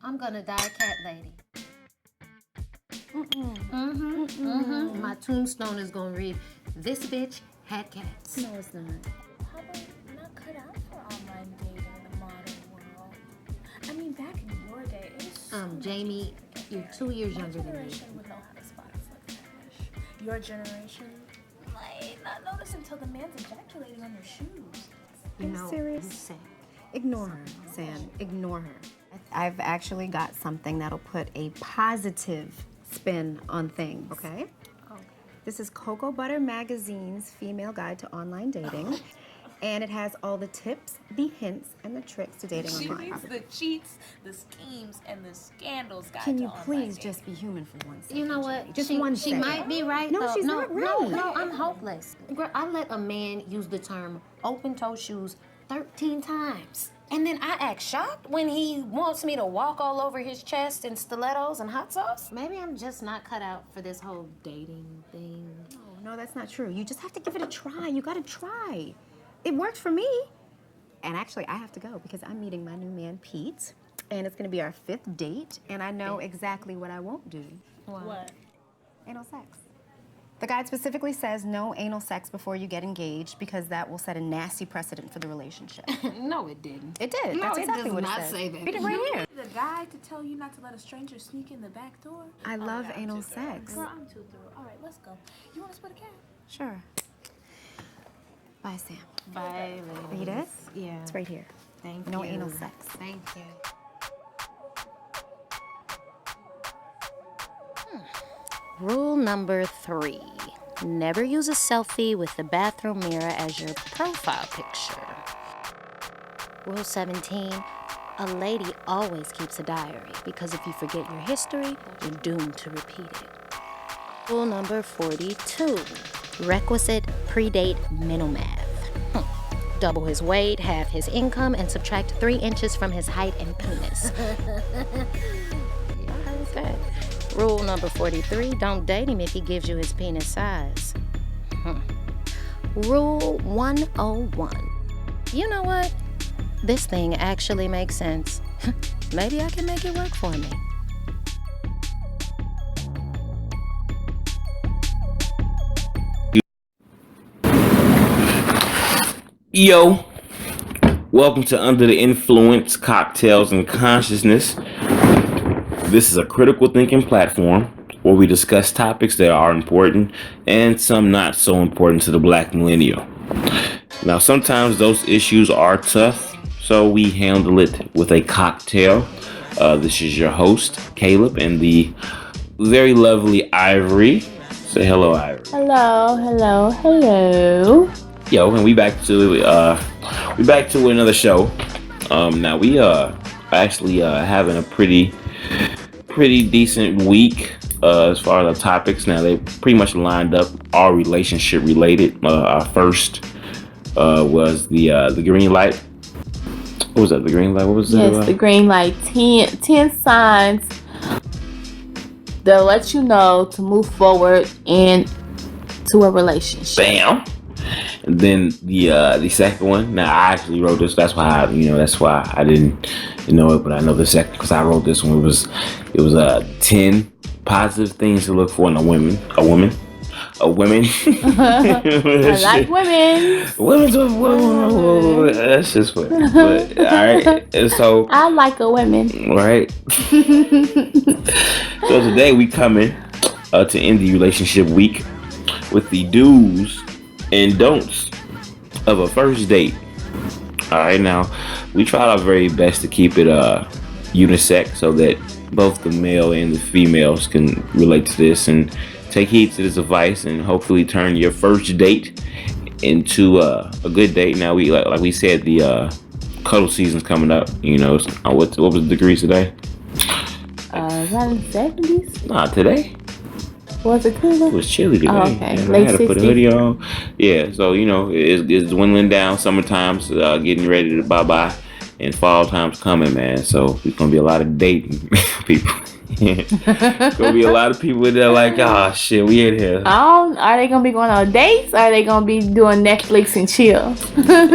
I'm gonna die a cat lady. My tombstone is gonna read, "This bitch had cats." No, it's not. How about not cut out for online dating in the modern world? I mean, back in your day, it was so Jamie, you're 2 years my younger than me. generation would know how to spot a foot fetish. Your generation might not notice until the man's ejaculating on your shoes. Are you serious? I'm sick. Ignore her, Sam. Ignore her. I've actually got something that'll put a positive spin on things, okay? Okay. This is Cocoa Butter Magazine's Female Guide to Online Dating. And it has all the tips, the hints, and the tricks to dating She online. needs the cheats, the schemes, and the scandals. Guide Can to you online please dating. just be human for one second? You know what? Jenny? Just she, one she second. might be right. No, though. she's no, not No, right. no, I'm hopeless. Girl, I let a man use the term open-toe shoes 13 times. And then I act shocked when he wants me to walk all over his chest in stilettos and hot sauce. Maybe I'm just not cut out for this whole dating thing. No, that's not true. You just have to give it a try. You gotta try. It worked for me. And actually, I have to go because I'm meeting my new man, Pete. And it's gonna be our 5th date. And I know exactly what I won't do. What? Anal sex. The guide specifically says no anal sex before you get engaged because that will set a nasty precedent for the relationship. No, it didn't. It did. No, That's it exactly does what not it said. say that. Read it right here. The guide to tell you not to let a stranger sneak in the back door? I love yeah, I'm anal too thorough. sex. Girl, I'm too thorough. All right, let's go. You want to split a cat? Sure. Bye, Sam. Bye, ladies. Read it? Yeah. It's right here. Thank No you. anal sex. Thank you. Rule number 3. Never use a selfie with the bathroom mirror as your profile picture. Rule 17. A lady always keeps a diary because if you forget your history, you're doomed to repeat it. Rule number 42. Requisite predate mental math. Double his weight, half his income, and subtract 3 inches from his height and penis. Y'all heard that? Rule number 43, don't date him if he gives you his penis size. Rule 101. You know what? This thing actually makes sense. Maybe I can make it work for me. Yo, welcome to Under the Influence, Cocktails, and Consciousness. This is a critical thinking platform where we discuss topics that are important and some not so important to the black millennial. Now, sometimes those issues are tough, so we handle it with a cocktail. This is your host, Caleb, and the very lovely Ivory. Say hello, Ivory. Hello. Yo, and we back to another show. Now we actually having a pretty decent week as far as the topics. Now they pretty much lined up all relationship related. Our first was the green light. What was that? The green light. What was that? Yes, the green light. 10 signs that let you know to move forward into a relationship. Bam. And then the second one. Now I actually wrote this. That's why I didn't know it, but I know the second because I wrote this one. It was 10 positive things to look for in a woman. I like women. Women's that's just what. But, all right. And so I like a woman. right. So today we coming to end the relationship week with the do's and don'ts of a first date. All right, now we tried our very best to keep it unisex so that both the male and the females can relate to this and take heed to this advice and hopefully turn your first date into a good date. Now we like we said, the cuddle season's coming up. You know, what was the degrees today? Around the 70s. Nah, today. Was it cooler? It was chilly today. Oh, okay. Yeah, I Late had to put a 60s. hoodie on. Yeah, so it's dwindling down. Summertime's getting ready to bye-bye, and fall time's coming, man. So it's gonna be a lot of dating, people. Gonna be a lot of people that are like, oh shit, we in here. Are they gonna be going on dates? Or are they gonna be doing Netflix and chill?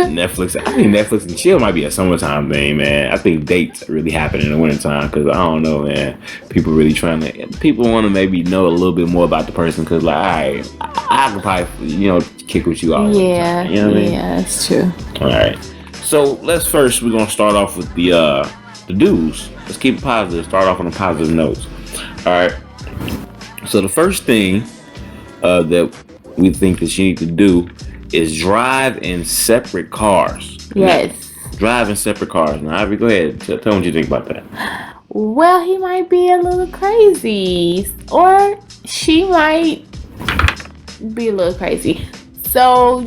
Netflix. I think Netflix and chill might be a summertime thing, man. I think dates really happen in the wintertime because I don't know, man. People really people want to maybe know a little bit more about the person because, like, all right, I could probably, kick with you all the time. You know what I mean? Yeah, that's true. All right. So we're gonna start off with the do's. Let's keep it positive. Start off on a positive note. All right. So the first thing that we think that you need to do is drive in separate cars. Yes. Now, drive in separate cars. Now, Ivy, go ahead. Tell me what you think about that. Well, he might be a little crazy, or she might be a little crazy. So,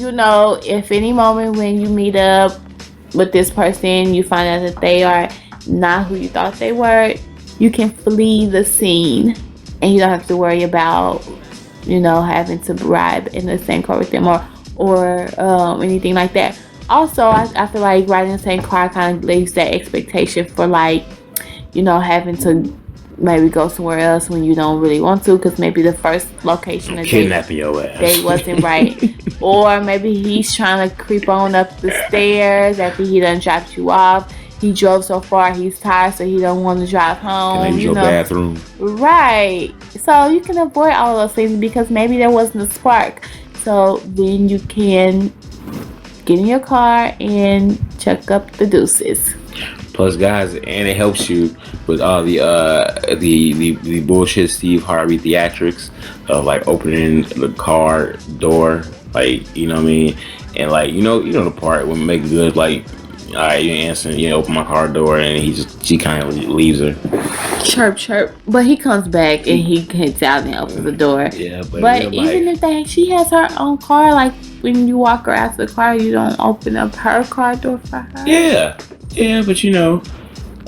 if any moment when you meet up with this person, you find out that they are not who you thought they were, you can flee the scene and you don't have to worry about having to ride in the same car with them or anything like that. Also, I feel like riding in the same car kind of leaves that expectation for having to maybe go somewhere else when you don't really want to, because maybe the first location of kidnapping your ass. Date wasn't right. Or maybe he's trying to creep on up the stairs after he done dropped you off. He drove so far, he's tired, so he don't want to drive home. Can I use your bathroom? Right. So you can avoid all those things because maybe there wasn't a spark. So then you can get in your car and check up the deuces. Plus, guys, and it helps you with all the bullshit Steve Harvey theatrics of like opening the car door, like, you know what I mean, and like the part when Make Good like, all right, you answering, open my car door, and she kind of leaves her. Chirp, chirp. But he comes back and he gets out and opens the door. Yeah, but even if she has her own car, like when you walk her out the car, you don't open up her car door for her. Yeah, but a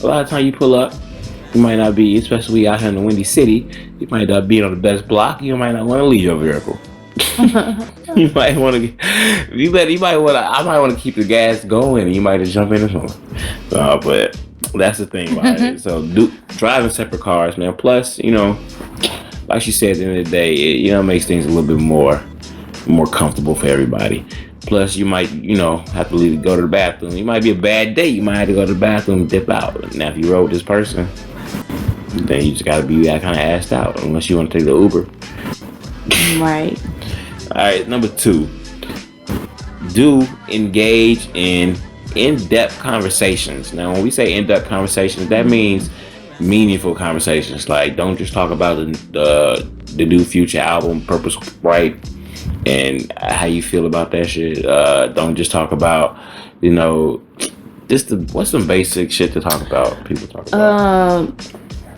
lot of time you pull up, you might not be, especially out here in the Windy City, you might not be on the best block. You might not want to leave your vehicle. I might want to keep the gas going, and you might just jump in the phone. But that's the thing about it. So driving separate cars, man. Plus, like she said, at the end of the day, it makes things a little bit more comfortable for everybody. Plus, you might, have to go to the bathroom. It might be a bad day. You might have to go to the bathroom and dip out. Now, if you rode this person, then you just got to be that kind of assed out, unless you want to take the Uber. Right. All right, number 2. Do engage in in-depth conversations. Now, when we say in-depth conversations, that means meaningful conversations. Like, don't just talk about the new Future album, Purpose Right, and how you feel about that shit. Don't just talk about, what's some basic shit to talk about? People talk about.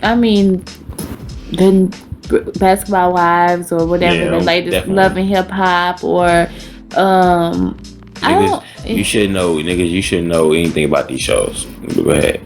I mean, the Basketball Wives or whatever, the latest definitely. Love and Hip Hop or niggas, you should know anything about these shows. Go ahead.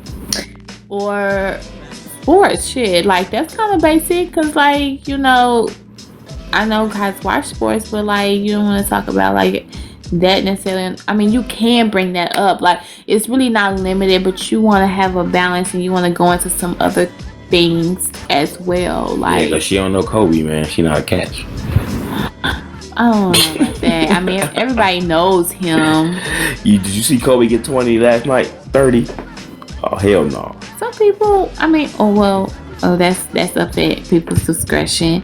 Or sports shit, like that's kind of basic because like I know guys watch sports, but like you don't want to talk about like that necessarily. I mean, you can bring that up, like it's really not limited, but you want to have a balance and you want to go into some other things as well. Like, because she don't know Kobe, man. She not a catch. I don't know about that. I mean, everybody knows him. Did you see Kobe get 20 last night? 30? Oh, hell no. Some people, I mean, that's up to people's discretion.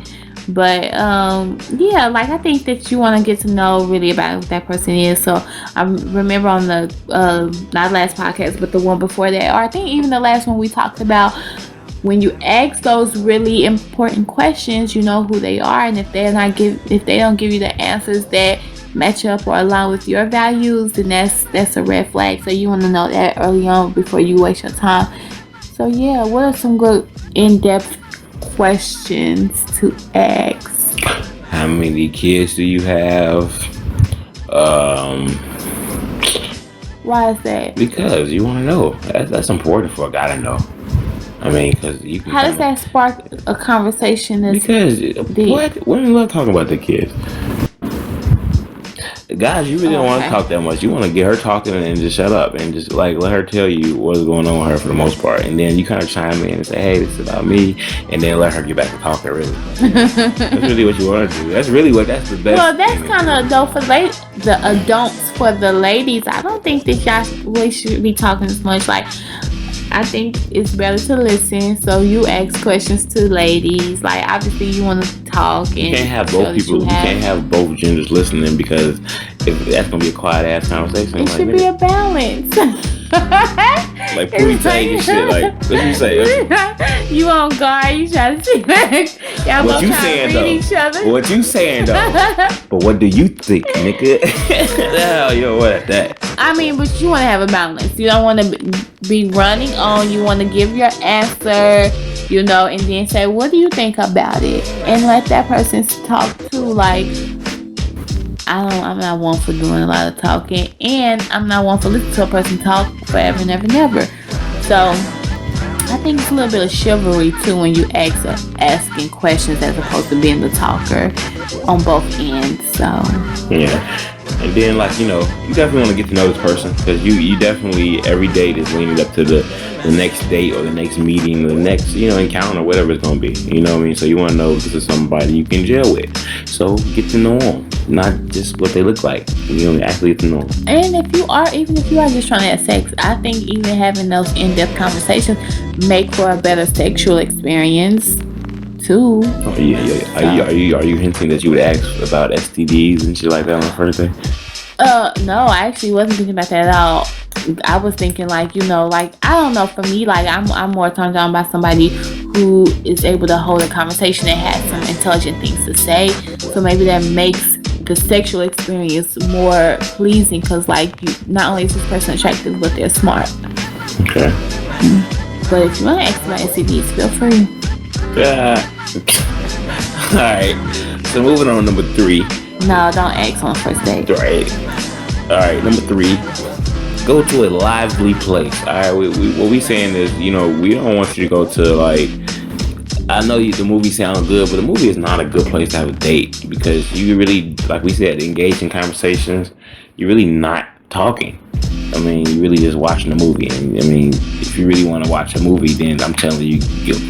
But yeah, like I think that you want to get to know really about who that person is. So I remember on the not last podcast, but the one before that, or I think even the last one, we talked about when you ask those really important questions, you know who they are, and if they don't give you the answers that match up or align with your values, then that's a red flag. So you want to know that early on before you waste your time. So yeah, what are some good in-depth questions to ask? How many kids do you have? Why is that? Because you want to know. That's important for a guy to know. I mean, because you can. How does that spark a conversation? Because what? Women love talking about their kids. Guys, you really don't want to Okay. talk that much. You want to get her talking and just shut up and just like let her tell you what's going on with her for the most part, and then you kind of chime in and say, "Hey, this is about me," and then let her get back to talking. Really, that's really what you want to do. That's the best. Well, that's thing to kind do. of though for the adults. For the ladies, I don't think that y'all really should be talking as much. Like, I think it's better to listen. So you ask questions to ladies. Like, obviously you want to talk and You can't have show both that people. You have- can't have both genders listening because if that's gonna be a quiet ass conversation. It like, should be a balance. like Pootie Tang and shit. Like, what you say? You on guard? You trying to see like y'all What both you trying saying to though? read each other? What you saying though? But what do you think, nigga? The hell, yo, what at that? I mean, but you want to have a balance. You don't want to be running on. You want to give your answer, you know, and then say, "What do you think about it?" And let that person talk too. Like, I'm not one for doing a lot of talking, and I'm not one for listening to a person talk forever and ever and ever. So I think it's a little bit of chivalry too when you asking questions as opposed to being the talker on both ends. So Yeah. And then, like, you know, you definitely want to get to know this person because you definitely, every date is leading up to the next date or the next meeting or the next, you know, encounter, whatever it's going to be. You know what I mean? So you want to know if this is somebody you can gel with. So get to know them, not just what they look like. You know, actually get to know them. And even if you are just trying to have sex, I think even having those in-depth conversations make for a better sexual experience too. Oh, yeah. Are you hinting that you would ask about STDs and shit like that on the first day? No, I actually wasn't thinking about that at all. I was thinking like, you know, like, I don't know, for me, like, I'm more turned on by somebody who is able to hold a conversation and has some intelligent things to say. So maybe that makes the sexual experience more pleasing because, like, not only is this person attractive, but they're smart. Okay. But if you want to ask about STDs, feel free. Yeah. Alright. So moving on to number 3. No, don't ask on the first date. Alright, number 3. Go to a lively place. Alright, what we saying is, you know, we don't want you to go to, like, I know the movie sounds good, but the movie is not a good place to have a date because you really, like we said, engage in conversations. You're really not talking. I mean, you really just watching a movie. And I mean, if you really want to watch a movie, then I'm telling you,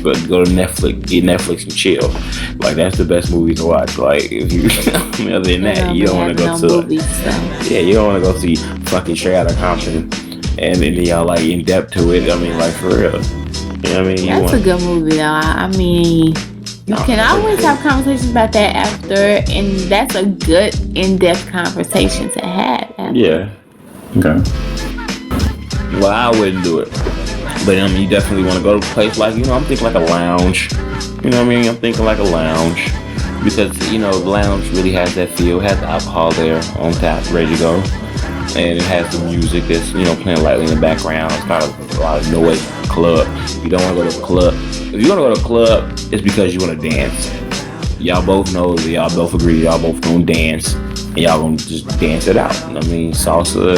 go to Netflix, get Netflix and chill. Like, that's the best movie to watch. Like, if you, I mean, other than that, you don't want to go to, movies, so. Yeah, you don't want to go see fucking Straight Outta Compton, and then y'all like in depth to it. I mean, like, for real. You know what I mean? That's a good movie, though. I mean, you can always have conversations about that after, and that's a good in-depth conversation to have. After. Yeah. Okay. Well, I wouldn't do it. But I mean, you definitely want to go to a place like, you know, I'm thinking like a lounge. You know what I mean? I'm thinking like a lounge. Because, you know, the lounge really has that feel. It has the alcohol there on tap, ready to go. And it has the music that's, you know, playing lightly in the background. It's not a lot of noise. Club. You don't want to go to a club. If you want to go to a club, it's because you want to dance. Y'all both know, y'all both agree, y'all both gonna dance. And y'all gonna just dance it out. I mean, salsa,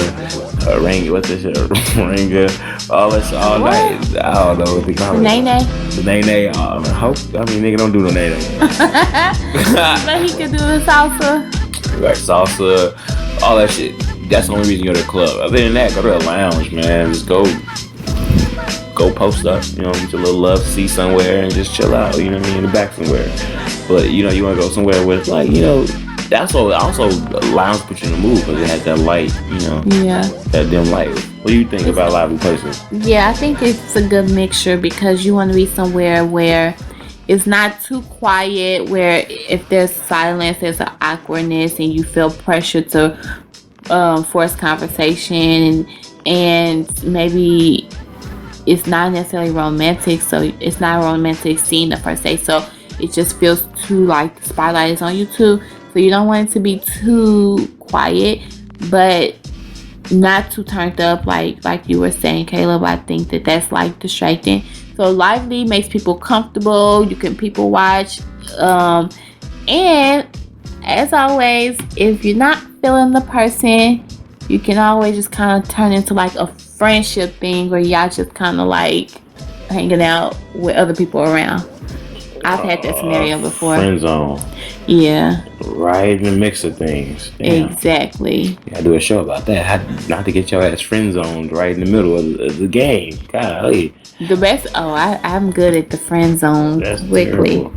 ranga, what's this shit? Ranga, all this, all night. I don't know what they call it. Nene. The nene. I mean, nigga don't do no nene. But he could do the salsa. Like salsa, all that shit. That's the only reason you go to the club. Other than that, go to a lounge, man. Just go post up, you know, get your little love seat somewhere and just chill out, you know what I mean, in the back somewhere. But, you know, you want to go somewhere where it's like, you know, that's also lounge put you in the mood because it has that light, you know, that dim light. What do you think about lively places? Yeah, I think it's a good mixture because you want to be somewhere where it's not too quiet, where if there's silence, there's an awkwardness and you feel pressure to force conversation and maybe it's not necessarily romantic, so it's not a romantic scene the first day, so it just feels too like the spotlight is on you too, so you don't want it to be too quiet but not too turned up like you were saying, Caleb. I think that's like distracting. So lively makes people comfortable, you can people watch, and as always, if you're not feeling the person, you can always just kind of turn into like a friendship thing where y'all just kind of like hanging out with other people around. I've had that scenario before. Friend zone. Yeah. Right in the mix of things. Damn. Exactly. Yeah, I do a show about that. How not to get your ass friend zoned right in the middle of the game. Golly. The best. Oh, I'm good at the friend zone quickly.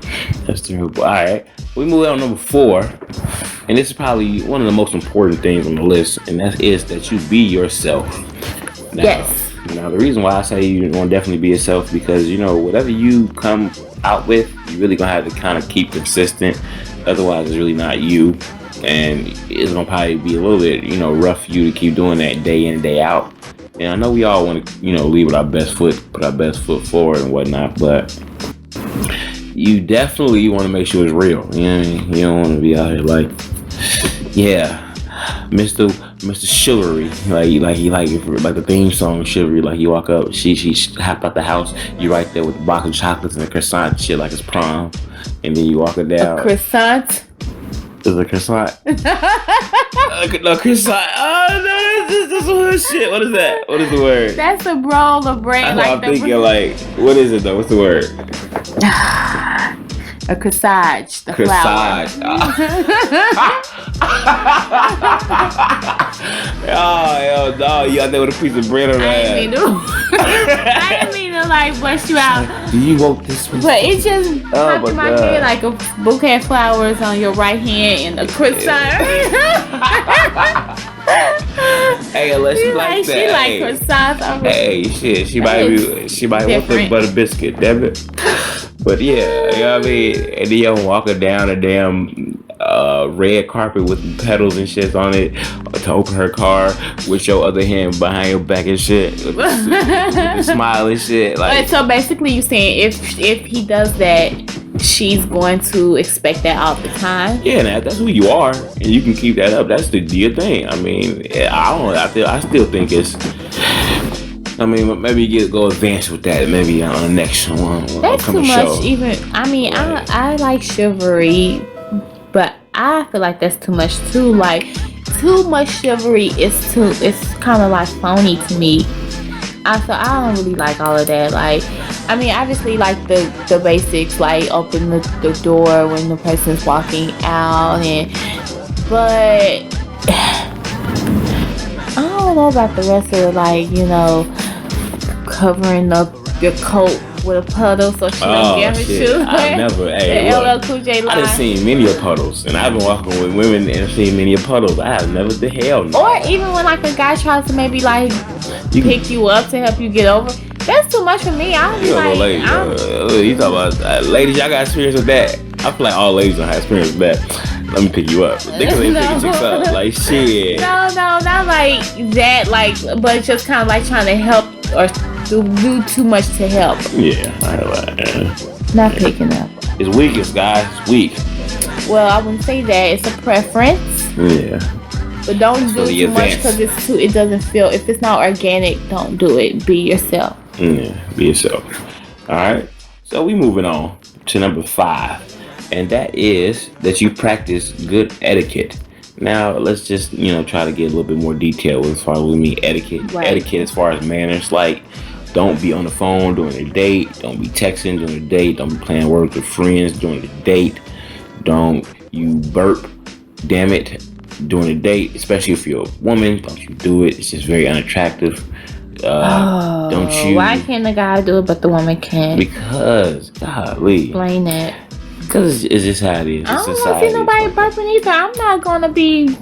That's terrible. All right. We move on to number 4. And this is probably one of the most important things on the list. And that is that you be yourself. Now, yes. Now, the reason why I say you want to definitely be yourself because, whatever you come out with, you really going to have to kind of keep consistent. Otherwise, it's really not you. And it's going to probably be a little bit, rough for you to keep doing that day in, day out. And I know we all want to, leave with our best foot, put our best foot forward and whatnot, but you definitely want to make sure it's real. You know what I mean? You don't want to be out here like, yeah, Mr. Chivalry, like the theme song Chivalry. Like you walk up, she hop out the house, you right there with a box of chocolates and a croissant and shit like it's prom, and then you walk her down. A croissant. Is a croissant? No, croissant. Oh no, this hood shit. What is that? What is the word? That's a roll of bread. I'm thinking like, what is it though? What's the word? A corsage, the flower. Oh, no, you out there with a piece of bread on that. I didn't mean to like bust you out. Do you want this one? But it just popped in my head like a bouquet of flowers on your right hand and a croissant. Hey, unless she like that. She like croissants. Hey, shit, she might want the butter biscuit, damn it. But yeah, you know what I mean? And then you walk her down a damn red carpet with pedals and shit on it to open her car with your other hand behind your back and shit. With the smile and shit. Like, so basically you saying if he does that, she's going to expect that all the time? Yeah, that's who you are. And you can keep that up. That's your thing. I mean, I still think it's... I mean, maybe go advanced with that. Maybe on the next one. That's too much. Show. Even I mean, right. I like chivalry, but I feel like that's too much too. Like too much chivalry is too. It's kind of like phony to me. I don't really like all of that. Like, I mean, obviously, like the basics, like open the door when the person's walking out, but I don't know about the rest of it. Like, covering up your coat with a puddle so she don't get her shoes. I never. Hey, the LL Cool J line. I done seen many of puddles, and I've been walking with women and seen many of puddles. I have never the hell. No. Or even when like a guy tries to maybe like pick you up to help you get over. That's too much for me. I'll be like, you talking about ladies? Y'all got experience with that? I feel like all ladies don't have experience with that. Let me pick you up. They can pick chicks up. Like shit. No, not like that. Like, but just kind of like trying to help or do too much to help. Yeah, I know that. Not picking up. It's weakest, guys. It's weak. Well, I wouldn't say that. It's a preference. Yeah. But don't do too much because it doesn't feel. If it's not organic, don't do it. Be yourself. Yeah, be yourself. All right. So we moving on to number 5, and that is that you practice good etiquette. Now let's just try to get a little bit more detail as far as we mean etiquette. Right. Etiquette as far as manners, like don't be on the phone during a date. Don't be texting during a date. Don't be playing words with friends during the date. Don't you burp, damn it, during a date, especially if you're a woman. Don't you do it. It's just very unattractive. Don't you? Why can't the guy do it but the woman can't? Because, golly. Explain that. Because it's just how it is. I don't want to see nobody burping either. I'm not going to be...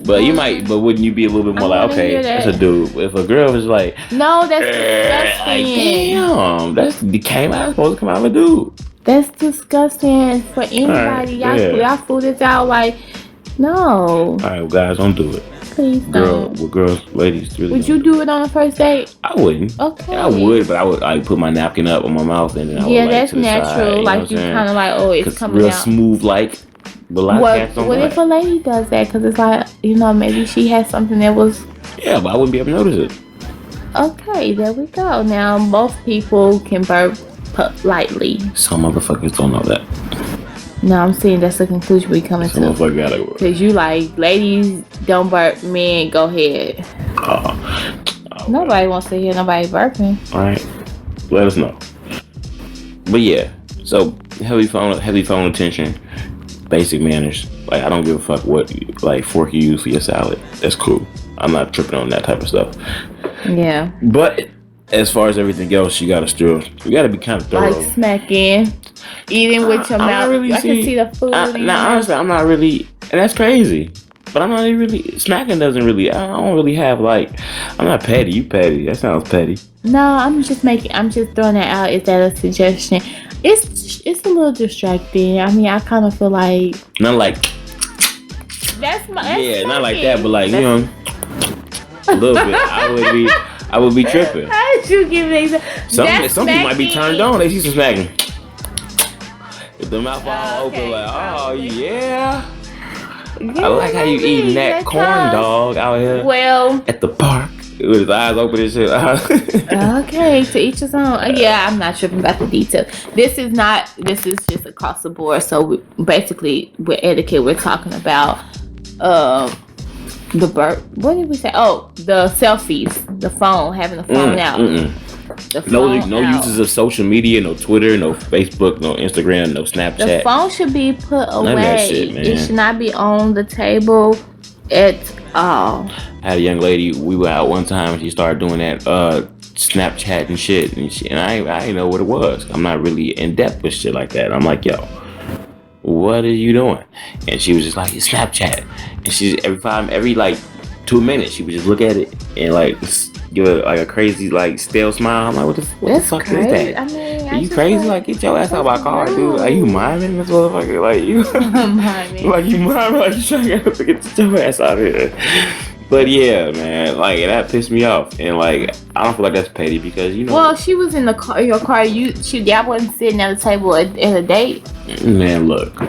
But you might, but wouldn't you be a little bit more like, okay, that's a dude. If a girl was like... No, that's disgusting. Damn, that's supposed to come out of a dude. That's disgusting for anybody. Right, y'all fool this out like, no. All right, well, guys, don't do it. Please don't. Ladies, really. Would you do it on a first date? I wouldn't. Okay. I would, but I would put my napkin up on my mouth and then I would that's to the natural. Side, like you kind of like, oh, it's coming real out. Smooth like. But what if a lady does that? Because it's like, maybe she has something that was. Yeah, but I wouldn't be able to notice it. Okay, there we go. Now both people can burp lightly. Some motherfuckers don't know that. No, I'm saying that's the conclusion we coming to. Because you like, ladies don't burp, men go ahead. Nobody wants to hear nobody burping. Alright, let us know. But yeah, so heavy phone attention, basic manners. Like I don't give a fuck what like fork you use for your salad. That's cool. I'm not tripping on that type of stuff. Yeah. But as far as everything else, you gotta be kind of thorough. Like smacking, eating with your mouth. Really I can see the food. Honestly, I'm not really, and that's crazy. But I'm not even really smacking. Doesn't really. I don't really have like. I'm not petty. You petty? That sounds petty. No, I'm just throwing that out. Is that a suggestion? It's a little distracting. I mean, I kind of feel like not like. That's yeah, not like that, but like you know, a little bit. I would be tripping. How did you give me that? Some people might be turned on. They see some smacking. If the mouth all open, like, oh yeah. I like how you eating that corn dog out here. Well, at the park with his eyes open and shit. Okay, to each his own. Yeah, I'm not tripping about the details. This is just across the board. So basically, with etiquette, we're talking about what did we say? Oh, the selfies, the phone, having the phone out. No uses of social media, no Twitter, no Facebook, no Instagram, no Snapchat. The phone should be put away. None of that shit, man. It should not be on the table at all. I had a young lady, we were out one time and she started doing that Snapchat and shit, and I didn't know what it was. I'm not really in depth with shit like that. I'm like, yo, what are you doing? And she was just like, Snapchat. And she's every like 2 minutes she would just look at it and like give it like a crazy like stale smile. I'm like, what the fuck is that? I mean, are you crazy? Like, get your ass out of my car, dude. Are you miming this motherfucker? Like you miming. Like you miming, like you trying to get your ass out of here. But yeah, man, like that pissed me off, and like I don't feel like that's petty because you know. Well, she was in the car. Your car. Y'all wasn't sitting at a table at a date. Man, look.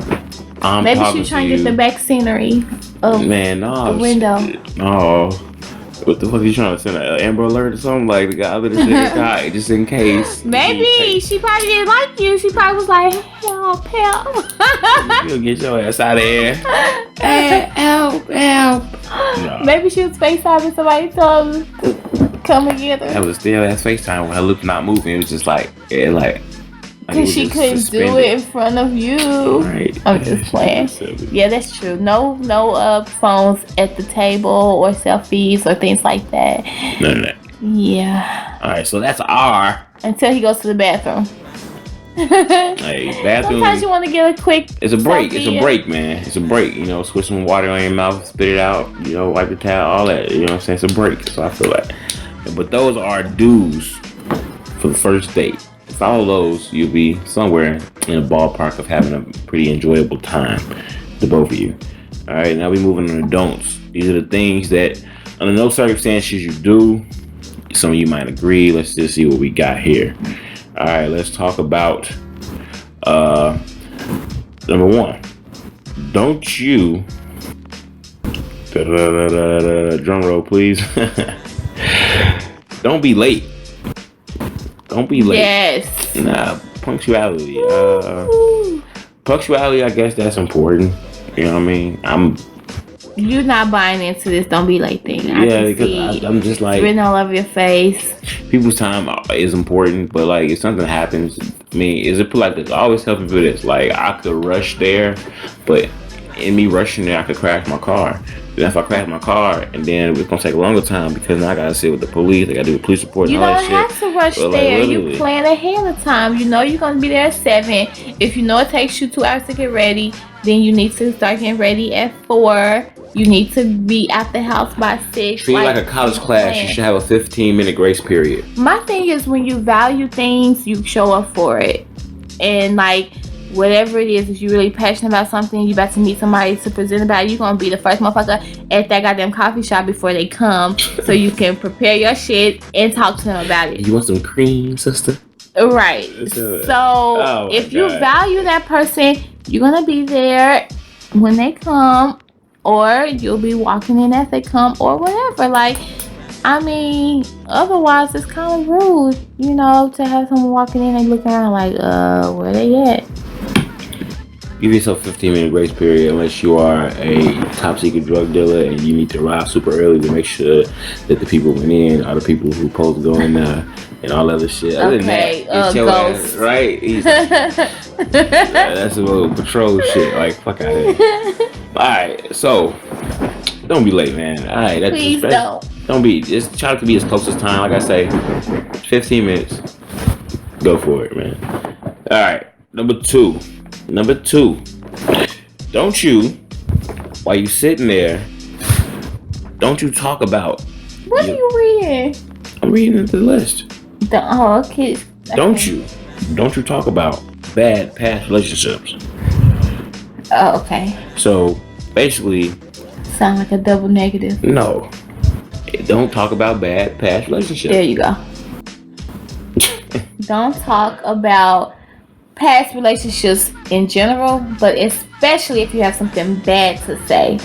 Maybe she was trying to get the back scenery of the window. No. What the fuck are you trying to send? An Amber Alert or something? Like the guy that said guy, just in case. Maybe she probably didn't like you. She probably was like, help. You'll get your ass out of here. Help. No. Maybe she was FaceTiming somebody told her to come and get her. That was still ass FaceTime when her lips not moving. It was just like, because she couldn't do it in front of you. Right. I'm just playing. Yeah, that's true. No phones at the table or selfies or things like that. None of that. Yeah. All right, so that's R. Until he goes to the bathroom. Hey, bathroom. Sometimes you want to get a quick. It's a break. Selfie. It's a break, man. It's a break. You know, switch some water on your mouth, spit it out. You know, wipe the towel, all that. You know what I'm saying? It's a break. So I feel like. But those are dues for the first date. Follow those, you'll be somewhere in a ballpark of having a pretty enjoyable time, the both of you. All right, now we moving on to don'ts. These are the things that, under no circumstances, you do. Some of you might agree. Let's just see what we got here. All right, let's talk about number one. Don't you? Drum roll, please. Don't be late. Don't be late. Yes. Nah, punctuality. Punctuality, I guess that's important. You know what I mean? You're not buying into this don't be late thing. Yeah, because I'm just like... It's written all over your face. People's time is important, but like if something happens, I mean, is it put like this? I always tell people this. Like, I could rush there, but in me rushing there, I could crash my car. Then if I crash my car, and then it's gonna take a longer time because now I gotta sit with the police. I gotta do a police report and all that shit. You don't have to rush there. You plan ahead of time. You know you're gonna be there at 7. If you know it takes you 2 hours to get ready, then you need to start getting ready at 4. You need to be at the house by 6. Treat it like a college class. You should have a 15-minute grace period. My thing is when you value things, you show up for it. And like whatever it is, if you're really passionate about something, you about to meet somebody to present about it, you're gonna be the first motherfucker at that goddamn coffee shop before they come, so you can prepare your shit and talk to them about it. You want some cream, sister? Right. So if you value that person, you're gonna be there when they come, or you'll be walking in as they come, or whatever. Like, I mean, otherwise it's kind of rude, you know, to have someone walking in and looking around like, where they at? Give yourself a 15-minute grace period unless you are a top secret drug dealer and you need to arrive super early to make sure that the people went in are the people who supposed to go in there and all other shit. Other than that, it's your ass, right? That's a little patrol shit. Like, fuck out of here. Alright, so don't be late, man. Alright, Please don't. Don't be. Just try to be as close as time. Like I say, 15 minutes. Go for it, man. Alright, number two. Don't you, while you sitting there, don't you talk about. What are you reading? I'm reading the list. Okay. Don't you talk about bad past relationships. Oh, okay. So basically, sound like a double negative. No, don't talk about bad past relationships. There you go. Don't talk about past relationships in general, but especially if you have something bad to say.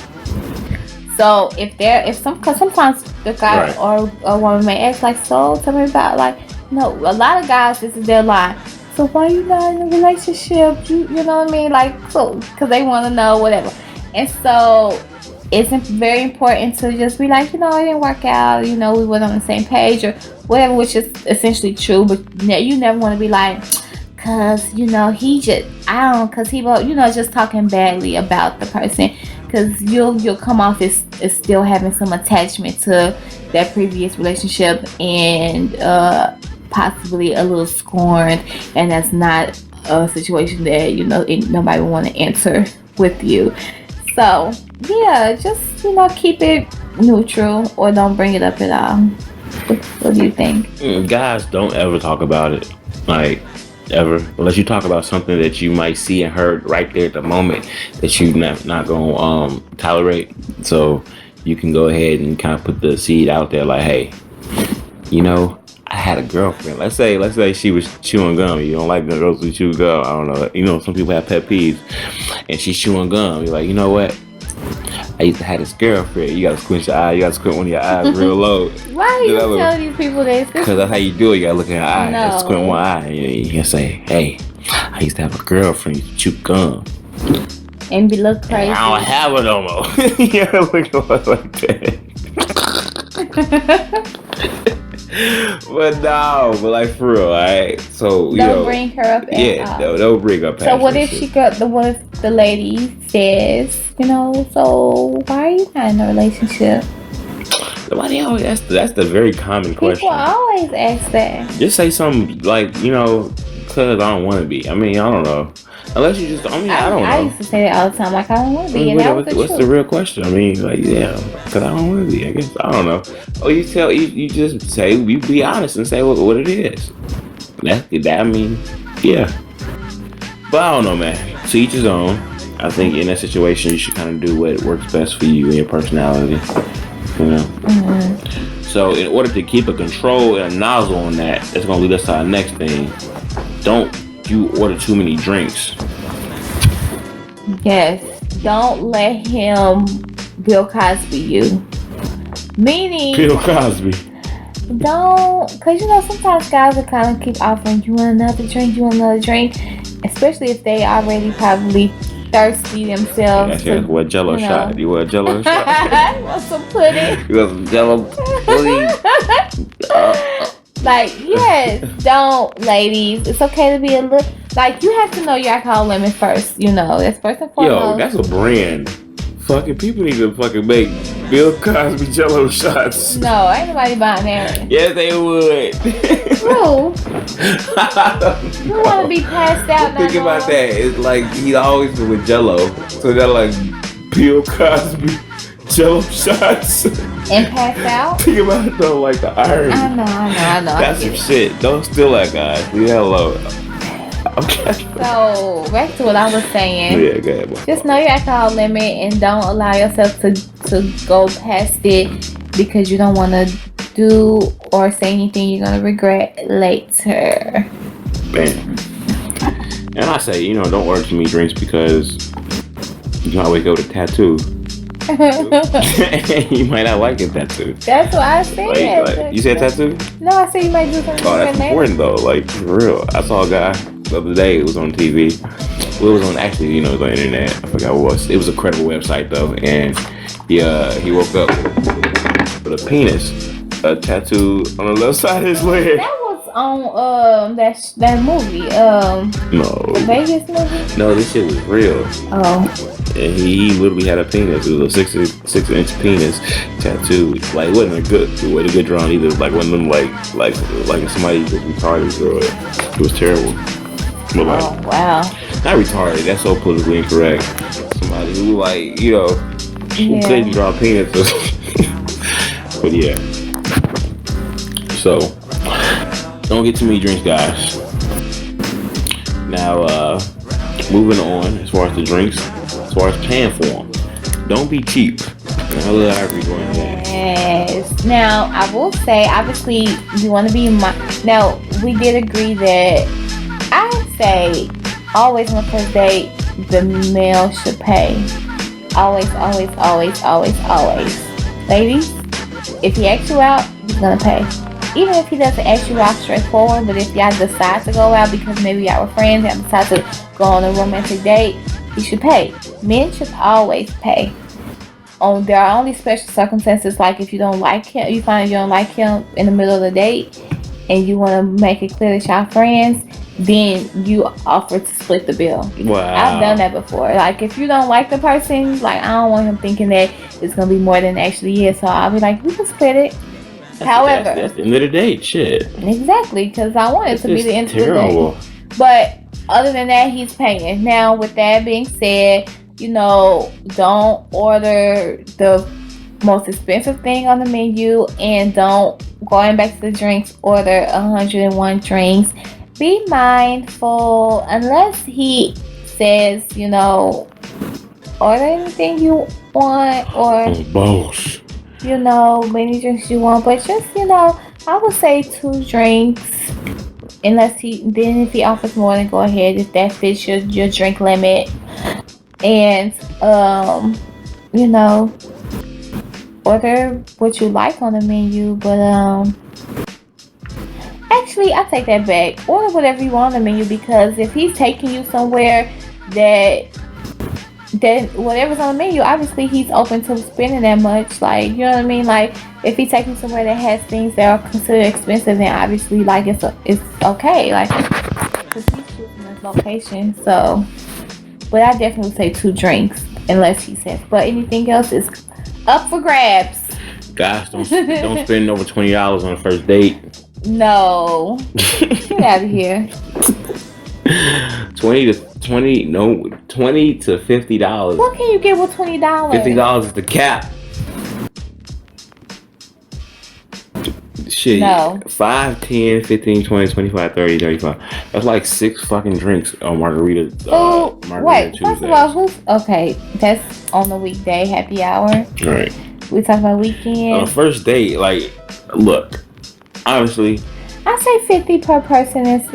So cause sometimes the guy right. or a woman may ask like, so tell me about like, no, a lot of guys, this is their line. So why you not in a relationship? You know what I mean? Like, so, cause they want to know whatever. And so it's very important to just be like, it didn't work out. We weren't on the same page or whatever, which is essentially true. But you never want to be like, cause he just, cause he just talking badly about the person. Cause you'll come off as still having some attachment to that previous relationship and possibly a little scorned, and that's not a situation that nobody would want to enter with you. So yeah, just keep it neutral or don't bring it up at all. What do you think? Guys, don't ever talk about it, like ever, unless you talk about something that you might see and heard right there at the moment that you not gonna tolerate. So you can go ahead and kind of put the seed out there, like, hey, I had a girlfriend. Let's say she was chewing gum. You don't like girls who chew gum. I don't know. Some people have pet peeves, and she's chewing gum. You're like, you know what? I used to have this girlfriend. You gotta squint your eye. You gotta squint one of your eyes real low. Why are you telling these people this? Because that's how you do it. You gotta look in her eye. No. And squint one eye. You can say, hey, I used to have a girlfriend. You chew gum. And be look crazy. I don't have her no more. You gotta look like that. But like for real, alright. So don't bring her up. Don't bring up. So what if the lady says, so why are you not in a relationship? Nobody always that's the very common question. People always ask that. Just say something like, cause I don't want to be. I mean, I don't know. Unless you just, I don't know. I used to say that all the time, like, I don't want to be. What's the real question? I mean, like, yeah, because I don't want to be, I guess. I don't know. Oh, you just say, you be honest and say what it is. That I mean, yeah. But I don't know, man. To each his own. I think in that situation, you should kind of do what works best for you and your personality. Mm-hmm. So in order to keep a control and a nozzle on that's going to lead us to our next thing. Don't you order too many drinks. Yes. Don't let him Bill Cosby you. Meaning Bill Cosby. Don't, because sometimes guys will kind of keep offering, you want another drink, especially if they already probably thirsty themselves. Yeah, what Jello shot? You want a Jello shot? You want some pudding? You want some Jello pudding? Like, yes, don't, ladies. It's okay to be a little, like, you have to know your alcohol limit first. That's first and foremost. Yo, that's a brand. Fucking people need to fucking make Bill Cosby Jello shots. No, ain't nobody buying that. Yes, they would. True. You want to be passed out. Think about that. It's like he'd always been with Jello, so they're like Bill Cosby Jello shots. And pass out? Think about it though, like the irony. I know. That's some shit. Don't steal that, guys. Leave that alone. Okay. So back to what I was saying. Yeah, go ahead, boy. Just know your alcohol limit and don't allow yourself to go past it because you don't want to do or say anything you're gonna regret later. Bam. And I say, don't order too many drinks because you might wake up with a tattoo. You might not like a tattoo. That's what I said. Like, you said tattoo? No, I said you might do something. Oh, that's important though. Like for real. I saw a guy the other day. It was on TV. Well, it was on actually, it was on the internet. I forgot what it was. It was a credible website though, and he woke up with a penis, a tattoo on the left side of his leg. That was on that movie the No, Vegas movie. no, this shit was real. Oh, And he literally had a penis. It was a 6 inch penis tattoo. Like, it wasn't a good drawing either. Like one of them like somebody was retarded or it was terrible. But like, oh wow. not retarded. That's so politically incorrect. Somebody who who Yeah. couldn't draw penises. But yeah. So don't get too many drinks, guys. Now, moving on as far as the drinks, as far as paying for them, don't be cheap. Now, Yes. Now I will say, obviously, you want to be. Now we did agree that I say always on the first date the male should pay. Always, always, always, always, always. Ladies, if he asks you out, he's gonna pay. Even if he doesn't ask you out straightforward, but if y'all decide to go out because maybe y'all were friends and decide to go on a romantic date, he should pay. Men should always pay. There are only special circumstances, like if you don't like him, you find you don't like him in the middle of the date, and you want to make it clear that y'all friends, then you offer to split the bill. wow. I've done that before. Like if you don't like the person, like I don't want him thinking that it's gonna be more than it actually is, so I'll be like, we can split it. However, that's the end of the date. Shit. exactly, because I want it to be the end of the terrible. day. But other than that, he's paying. Now, with that being said, don't order the most expensive thing on the menu, and don't, going back to the drinks, order 101 drinks. Be mindful, unless he says, order anything you want, or Boss. many drinks you want, but just, I would say 2 drinks, unless if he offers more, then go ahead, if that fits your drink limit, and, order what you like on the menu, but, actually, I take that back, order whatever you want on the menu, because if he's taking you somewhere that whatever's on the menu, obviously he's open to spending that much. Like, you know what I mean? Like, if he takes you somewhere that has things that are considered expensive, then obviously, like, it's okay. Like, because he's choosing this location. So, but I definitely say 2 drinks, unless he says. But anything else is up for grabs. Guys, don't spend over $20 on a first date. No, get out of here. $20 to $50. What can you get with $20? $50 is the cap. Shit. No. 5, 10, 15, 20, 25, 30, 35. That's like 6 fucking drinks on margarita. Wait, Tuesdays. first of all, okay, that's on the weekday happy hour. All right. We talking about weekend. On a first date, like, look, honestly. I say 50 per person is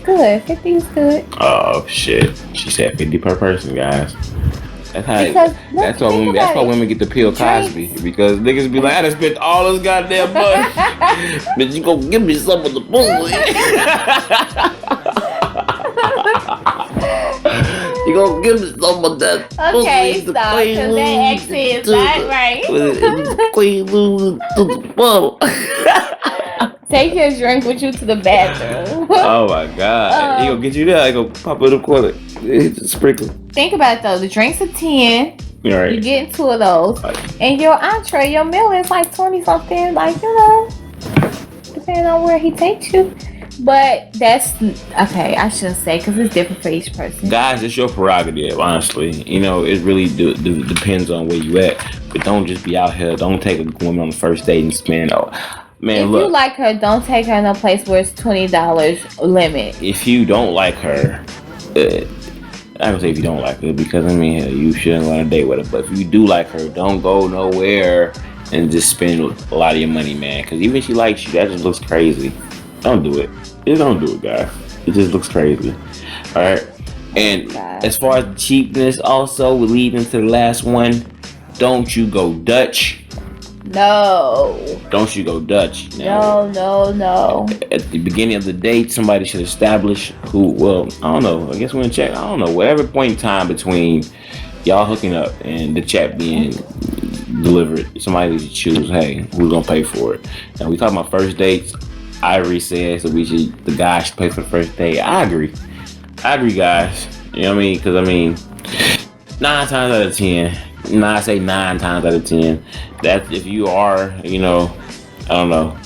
good. 50 is good. Oh shit! She said 50 per person, guys. That's how. That's why women get the Bill Cosby, because niggas be like, I done spent all this goddamn money, but you gonna give me some of the booze. You gonna give me some of that? Okay, stop. Because that accent is not right. Queen lose to the bottle. Take your drink with you to the bathroom. Oh my god. He gonna get you there. He gonna pop it in the corner. Sprinkle. Think about it though. The drinks are 10. Right. You get 2 of those. And your entree, your meal is like 20 something. Like, depending on where he takes you. But that's, okay, I shouldn't say, because it's different for each person. Guys, it's your prerogative, honestly. It really depends on where you at. But don't just be out here. Don't take a woman on the first date and spend, man, if you like her, don't take her in a place where it's $20 limit. If you don't like her, I don't say if you don't like her, because you shouldn't want to date with her. But if you do like her, don't go nowhere and just spend a lot of your money, man. Because even if she likes you, that just looks crazy. Don't do it. Just don't do it, guys. It just looks crazy. All right. And as far as cheapness, also, we lead into the last one. Don't you go Dutch. No. Don't you go Dutch. Now, No. At the beginning of the date, somebody should establish I don't know. I guess we're going to check. I don't know. Whatever point in time between y'all hooking up and the chat being delivered, somebody should choose, hey, who's going to pay for it? Now, we talking about first dates. Ivory says that the guy should pay for the first date. I agree, guys. You know what I mean? Because 9 times out of 10, I say 9 times out of 10, that if you are, I don't know,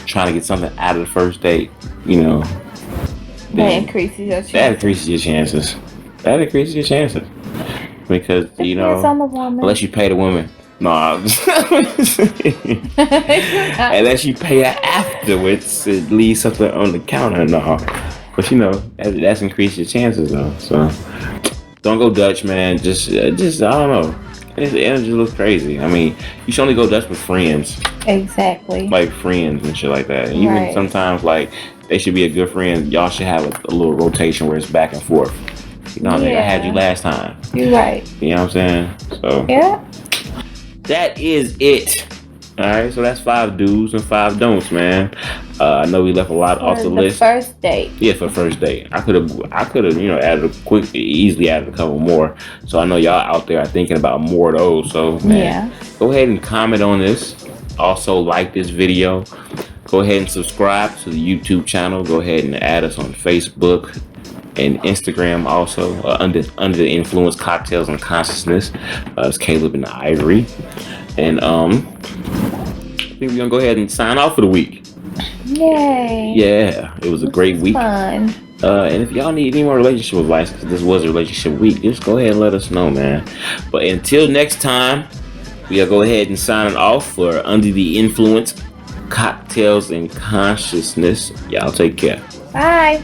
trying to get something out of the first date, That increases your chances. That increases your chances. Because, Depends on the woman. unless you pay the woman. No, unless you pay her afterwards, it leaves something on the counter. No. But, that's increased your chances, though. So, don't go Dutch, man. Just I don't know. The energy looks crazy. I mean, you should only go Dutch with friends. Exactly. Like friends and shit like that. And even Right. sometimes, like, they should be a good friend. Y'all should have a little rotation where it's back and forth. Like, I had you last time. You're right. You know what I'm saying? So, Yeah. that is it. Alright, so that's 5 do's and 5 don'ts, man. I know we left a lot off the list. First date. Yeah, for first date. I could have, easily added a couple more. So I know y'all out there are thinking about more of those. So, man, go ahead and comment on this. Also, like this video. Go ahead and subscribe to the YouTube channel. Go ahead and add us on Facebook and Instagram also, under the influence, cocktails and consciousness. It's Caleb and Ivory. And I think we're gonna go ahead and sign off for the week. Yay. Yeah, it was a great week. Fun. And if y'all need any more relationship advice, because this was a relationship week, just go ahead and let us know, man. But until next time, we'll go ahead and sign it off for Under the Influence, Cocktails and Consciousness. Y'all take care. Bye.